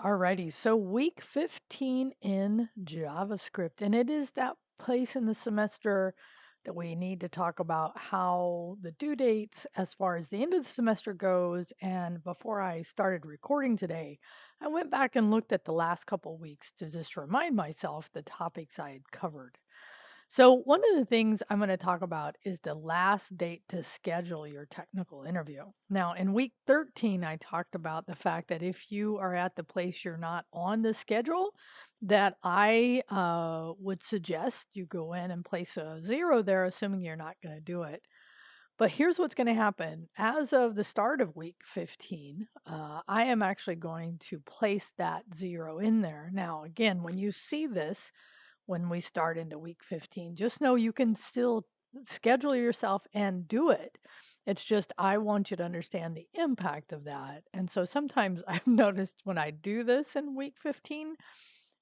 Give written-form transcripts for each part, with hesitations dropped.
Alrighty, so week 15 in JavaScript, and it is that place in the semester that we need to talk about how the due dates as far as the end of the semester goes. And before I started recording today, I went back and looked at the last couple weeks to just remind myself the topics I had covered. So, one of the things I'm going to talk about is the last date to schedule your technical interview. Now, in week 13, I talked about the fact that if you are at the place you're not on the schedule, that I would suggest you go in and place a zero there, assuming you're not going to do it. But here's what's going to happen. As of the start of week 15, I am actually going to place that zero in there. Now, again, when you see this, when we start into week 15. Just know you can still schedule yourself and do it. It's just I want you to understand the impact of that. And so sometimes I've noticed when I do this in week 15,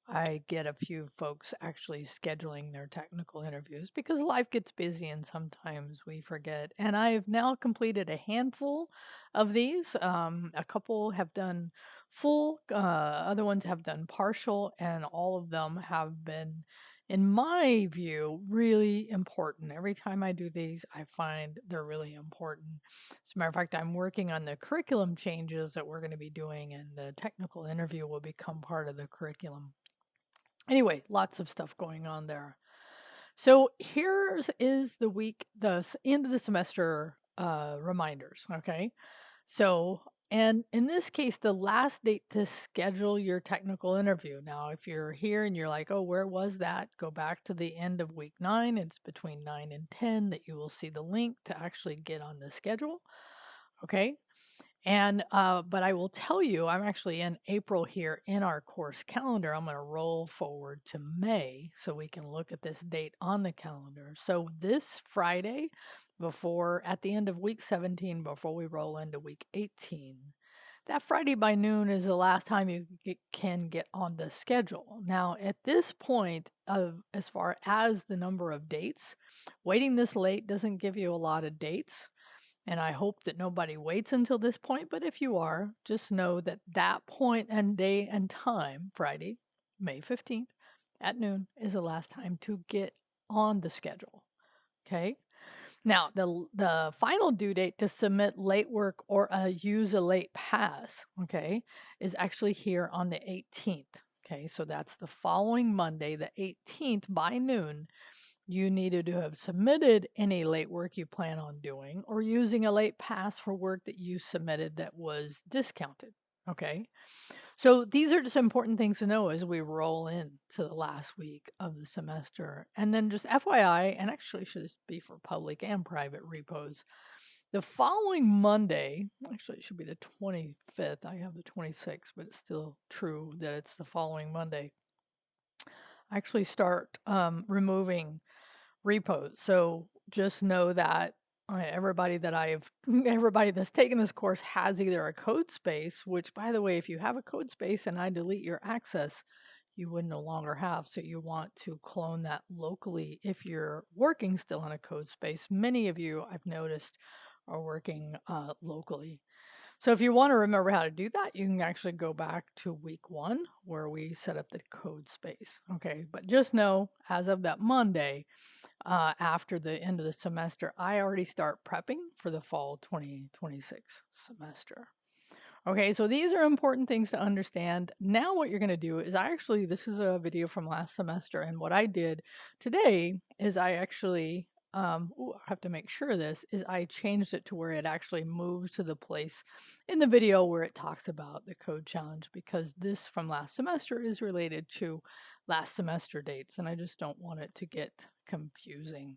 I get a few folks actually scheduling their technical interviews because life gets busy and sometimes we forget. And I've now completed a handful of these. A couple have done full, other ones have done partial, and all of them have been, in my view, really important. Every time I do these, I find they're really important. As a matter of fact, I'm working on the curriculum changes that we're going to be doing, and the technical interview will become part of the curriculum. Anyway, lots of stuff going on there. So here's is the week, end of the semester reminders. Okay. So, and in this case, the last date to schedule your technical interview. Now, if you're here and you're like, oh, where was that? Go back to the end of week 9. It's between 9 and 10 that you will see the link to actually get on the schedule. Okay. And but I will tell you, I'm actually in April here in our course calendar. I'm going to roll forward to May so we can look at this date on the calendar. So this Friday, before at the end of week 17, before we roll into week 18, that Friday by noon is the last time you can get on the schedule. Now, at this point, of as far as the number of dates, waiting this late doesn't give you a lot of dates. And I hope that nobody waits until this point. But if you are, just know that that point and day and time, Friday, May 15th at noon, is the last time to get on the schedule. Okay. Now, the final due date to submit late work or use a late pass, okay, is actually here on the 18th. Okay, so that's the following Monday, the 18th by noon. You needed to have submitted any late work you plan on doing or using a late pass for work that you submitted that was discounted. Okay. So these are just important things to know as we roll into the last week of the semester. And then just FYI, and actually should this be for public and private repos, the following Monday, actually it should be the 25th. I have the 26th, but it's still true that it's the following Monday. I actually start removing repos. So just know that everybody everybody that's taken this course has either a code space, which by the way, if you have a code space and I delete your access, you would no longer have. So you want to clone that locally if you're working still in a code space. Many of you I've noticed are working locally. So if you want to remember how to do that, you can actually go back to week 1 where we set up the code space. Okay, but just know as of that Monday, after the end of the semester, I already start prepping for the fall 2026 semester. Okay, so these are important things to understand. Now what you're going to do is this is a video from last semester, and what I did today is I actually, I have to make sure of this, is I changed it to where it actually moves to the place in the video where it talks about the code challenge, because this from last semester is related to last semester dates, and I just don't want it to get confusing.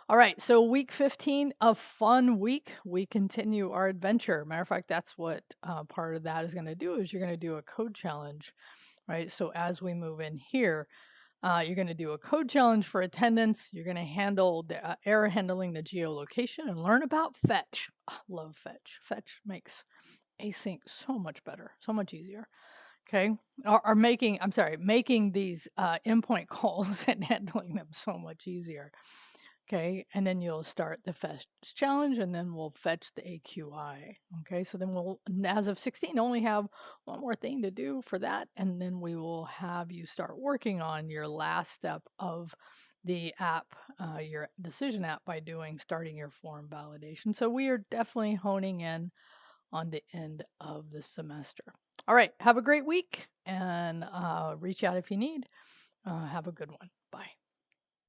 All right, so week 15, a fun week. We continue our adventure. Matter of fact, that's what part of that is going to do is you're going to do a code challenge, right? So as we move in here, you're going to do a code challenge for attendance. You're going to handle the error handling the geolocation and learn about fetch. Love fetch. Fetch makes async so much better, so much easier. Okay, or making these endpoint calls and handling them so much easier. Okay, and then you'll start the fetch challenge, and then we'll fetch the AQI. Okay, so then we'll, as of 16, only have one more thing to do for that, and then we will have you start working on your last step of the app, your decision app, by starting your form validation. So we are definitely honing in on the end of the semester. All right, have a great week, and reach out if you need. Have a good one. Bye.